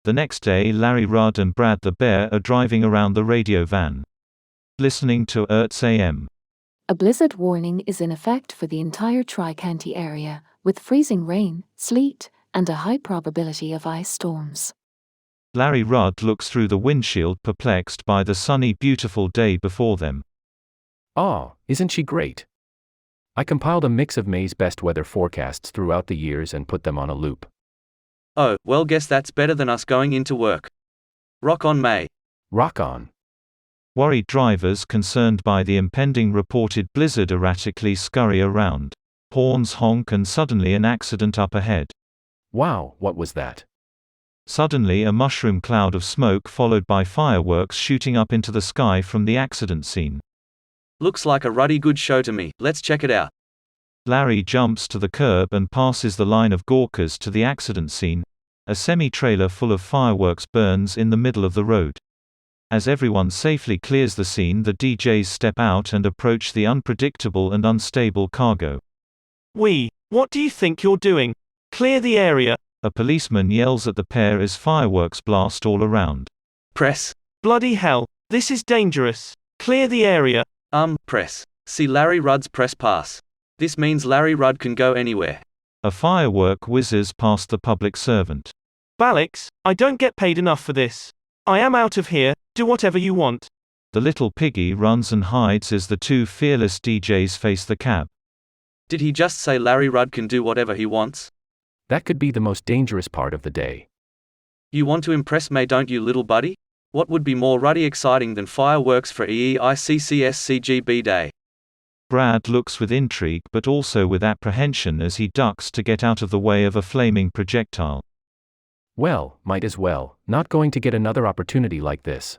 The next day Larry Rudd and Brad the Bear are driving around the radio van, listening to Ertz AM. A blizzard warning is in effect for the entire Tri-County area, with freezing rain, sleet, and a high probability of ice storms. Larry Rudd looks through the windshield, perplexed by the sunny, beautiful day before them. "Aw, isn't she great? I compiled a mix of May's best weather forecasts throughout the years and put them on a loop." Oh, well, guess that's better than us going into work. Rock on, May. Rock on. Worried drivers concerned by the impending reported blizzard erratically scurry around. Horns honk and suddenly an accident up ahead. Wow, what was that? Suddenly a mushroom cloud of smoke followed by fireworks shooting up into the sky from the accident scene. Looks like a ruddy good show to me, let's check it out. Larry jumps to the curb and passes the line of gawkers to the accident scene. A semi-trailer full of fireworks burns in the middle of the road. As everyone safely clears the scene, the DJs step out and approach the unpredictable and unstable cargo. What do you think you're doing? Clear the area. A policeman yells at the pair as fireworks blast all around. Press. Bloody hell, this is dangerous. Clear the area. Press. See Larry Rudd's press pass. This means Larry Rudd can go anywhere. A firework whizzes past the public servant. Balix, I don't get paid enough for this. I am out of here, do whatever you want. The little piggy runs and hides as the two fearless DJs face the cab. Did he just say Larry Rudd can do whatever he wants? That could be the most dangerous part of the day. You want to impress May, don't you, little buddy? What would be more ruddy exciting than fireworks for EEICCSCGB Day? Brad looks with intrigue but also with apprehension as he ducks to get out of the way of a flaming projectile. Well, might as well, not going to get another opportunity like this.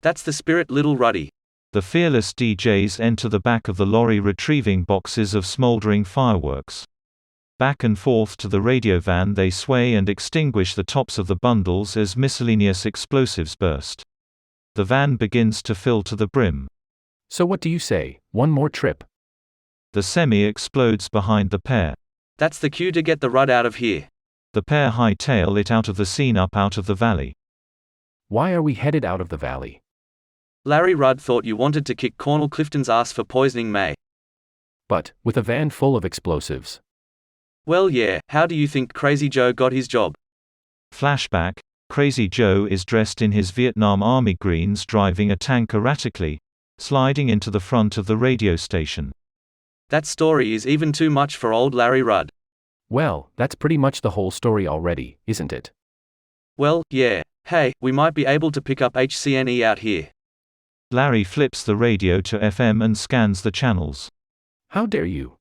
That's the spirit, little Ruddy. The fearless DJs enter the back of the lorry retrieving boxes of smoldering fireworks. Back and forth to the radio van they sway and extinguish the tops of the bundles as miscellaneous explosives burst. The van begins to fill to the brim. So what do you say, one more trip? The semi explodes behind the pair. That's the cue to get the Rudd out of here. The pair hightail it out of the scene up out of the valley. Why are we headed out of the valley? Larry Rudd thought you wanted to kick Cornel Clifton's ass for poisoning May. But, with a van full of explosives. Well, yeah, how do you think Crazy Joe got his job? Flashback: Crazy Joe is dressed in his Vietnam Army greens driving a tank erratically, sliding into the front of the radio station. That story is even too much for old Larry Rudd. Well, that's pretty much the whole story already, isn't it? Well, yeah. Hey, we might be able to pick up HCNE out here. Larry flips the radio to FM and scans the channels. How dare you?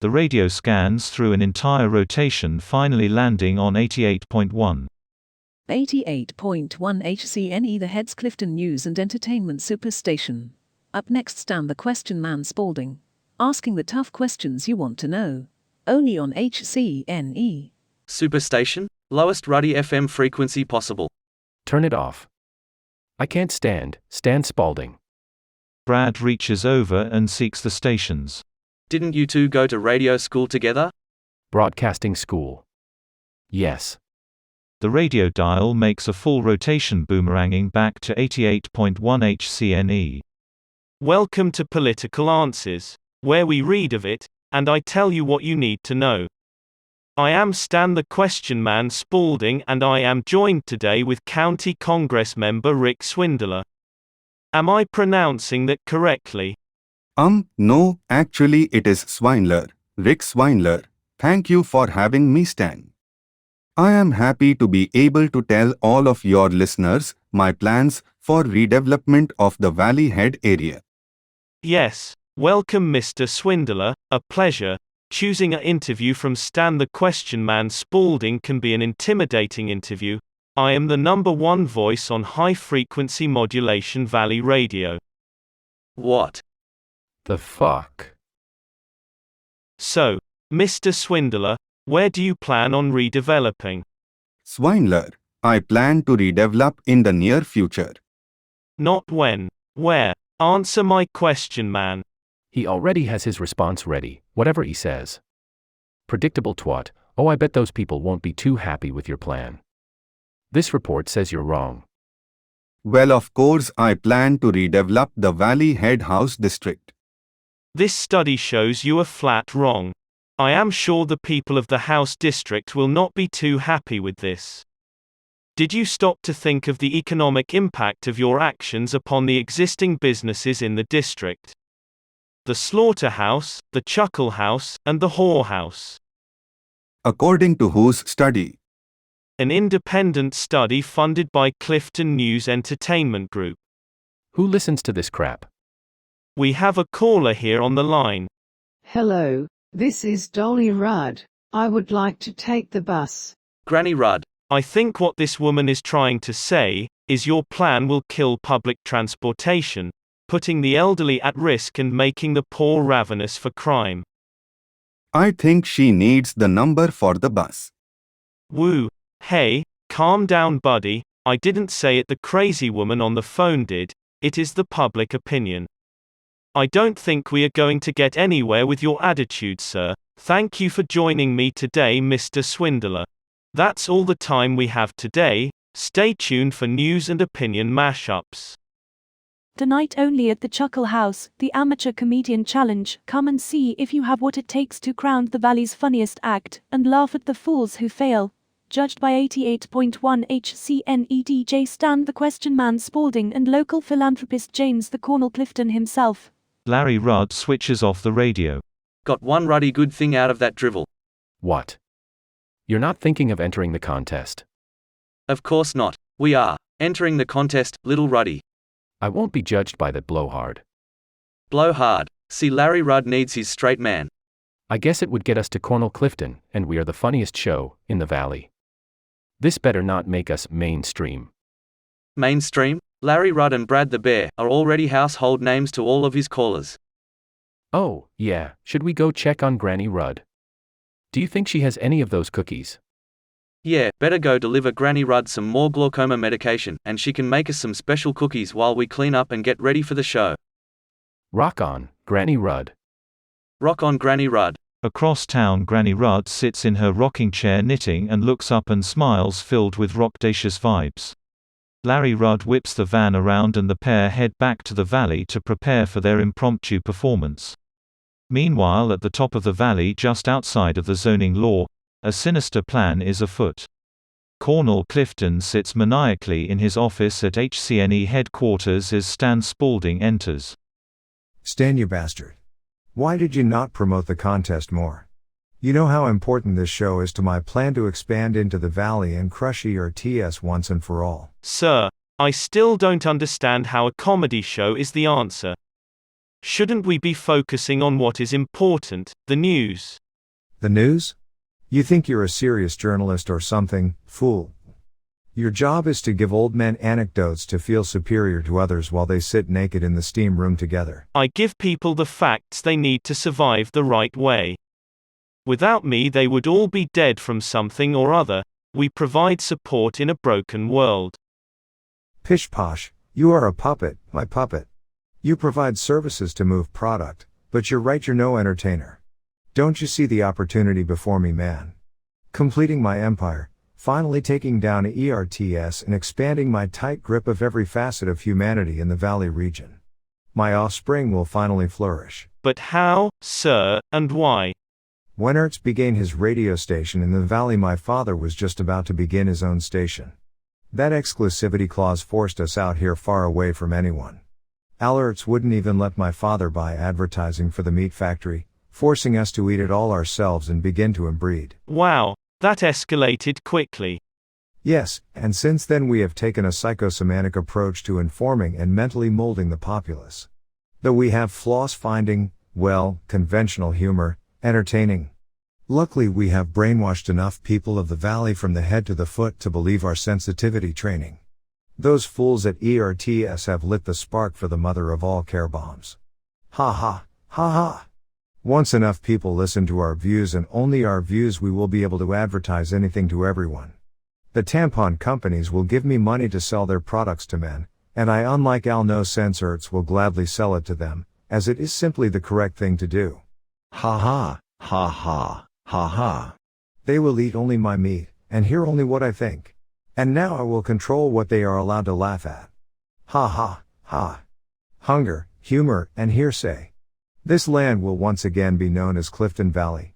The radio scans through an entire rotation, finally landing on 88.1. 88.1 HCNE, the Heads Clifton News and Entertainment Superstation. Up next, stand the question man Spalding, asking the tough questions you want to know. Only on HCNE. Superstation? Lowest Ruddy FM frequency possible. Turn it off. I can't stand Spalding. Brad reaches over and seeks the stations. Didn't you two go to radio school together? Broadcasting school. Yes. The radio dial makes a full rotation, boomeranging back to 88.1 HCNE. Welcome to Political Answers, where we read of it, and I tell you what you need to know. I am Stan the Question Man Spalding, and I am joined today with County Congress member Rick Swindler. Am I pronouncing that correctly? No, actually it is Swindler, Rick Swindler. Thank you for having me, Stan. I am happy to be able to tell all of your listeners my plans for redevelopment of the Valley Head area. Yes, welcome Mr. Swindler, a pleasure. Choosing an interview from Stan the Question Man Spalding can be an intimidating interview. I am the #1 voice on high-frequency modulation Valley Radio. What the fuck? So, Mr. Swindler, where do you plan on redeveloping? Swindler, I plan to redevelop in the near future. Not when. Where? Answer my question, man. He already has his response ready, whatever he says. Predictable twat. Oh, I bet those people won't be too happy with your plan. This report says you're wrong. Well, of course, I plan to redevelop the Valley Head House district. This study shows you are flat wrong. I am sure the people of the House district will not be too happy with this. Did you stop to think of the economic impact of your actions upon the existing businesses in the district? The slaughterhouse, the chuckle house, and the whorehouse. According to whose study? An independent study funded by Clifton News Entertainment Group. Who listens to this crap? We have a caller here on the line. Hello, this is Dolly Rudd. I would like to take the bus. Granny Rudd. I think what this woman is trying to say is your plan will kill public transportation, putting the elderly at risk and making the poor ravenous for crime. I think she needs the number for the bus. Woo. Hey, calm down, buddy. I didn't say it, the crazy woman on the phone did. It is the public opinion. I don't think we are going to get anywhere with your attitude, sir. Thank you for joining me today, Mr. Swindler. That's all the time we have today. Stay tuned for news and opinion mashups. Tonight only at the Chuckle House, the Amateur Comedian Challenge. Come and see if you have what it takes to crown the Valley's funniest act, and laugh at the fools who fail. Judged by 88.1 HCNE DJ Stan the Question Man Spalding and local philanthropist James the Cornel Clifton himself. Larry Rudd switches off the radio. Got one ruddy good thing out of that drivel. What? You're not thinking of entering the contest? Of course not. We are entering the contest, little Ruddy. I won't be judged by that blowhard. Blow hard. See, Larry Rudd needs his straight man. I guess it would get us to Cornel Clifton, and we are the funniest show in the Valley. This better not make us mainstream. Mainstream? Larry Rudd and Brad the Bear are already household names to all of his callers. Oh, yeah, should we go check on Granny Rudd? Do you think she has any of those cookies? Yeah, better go deliver Granny Rudd some more glaucoma medication, and she can make us some special cookies while we clean up and get ready for the show. Rock on, Granny Rudd. Rock on, Granny Rudd. Across town, Granny Rudd sits in her rocking chair knitting and looks up and smiles filled with rockdacious vibes. Larry Rudd whips the van around and the pair head back to the valley to prepare for their impromptu performance. Meanwhile, at the top of the valley just outside of the zoning law, a sinister plan is afoot. Cornel Clifton sits maniacally in his office at HCNE headquarters as Stan Spalding enters. Stan, you bastard. Why did you not promote the contest more? You know how important this show is to my plan to expand into the valley and crush ERTS once and for all. Sir, I still don't understand how a comedy show is the answer. Shouldn't we be focusing on what is important, the news? The news? You think you're a serious journalist or something, fool? Your job is to give old men anecdotes to feel superior to others while they sit naked in the steam room together. I give people the facts they need to survive the right way. Without me, they would all be dead from something or other. We provide support in a broken world. Pish posh, you are a puppet, my puppet. You provide services to move product, but you're right, you're no entertainer. Don't you see the opportunity before me, man? Completing my empire, finally taking down ERTS and expanding my tight grip of every facet of humanity in the Valley region. My offspring will finally flourish. But how, sir, and why? When Ertz began his radio station in the Valley, my father was just about to begin his own station. That exclusivity clause forced us out here far away from anyone. Al Ertz wouldn't even let my father buy advertising for the meat factory, forcing us to eat it all ourselves and begin to inbreed. Wow, that escalated quickly. Yes, and since then we have taken a psychosomatic approach to informing and mentally molding the populace. Though we have flaws finding, well, conventional humor, entertaining. Luckily we have brainwashed enough people of the Valley from the head to the foot to believe our sensitivity training. Those fools at ERTS have lit the spark for the mother of all care bombs. Ha ha, ha ha. Once enough people listen to our views and only our views, we will be able to advertise anything to everyone. The tampon companies will give me money to sell their products to men, and I, unlike Al No Sense Ertz, will gladly sell it to them, as it is simply the correct thing to do. Ha ha, ha ha, ha ha. They will eat only my meat, and hear only what I think. And now I will control what they are allowed to laugh at. Ha ha, ha. Hunger, humor, and hearsay. This land will once again be known as Clifton Valley.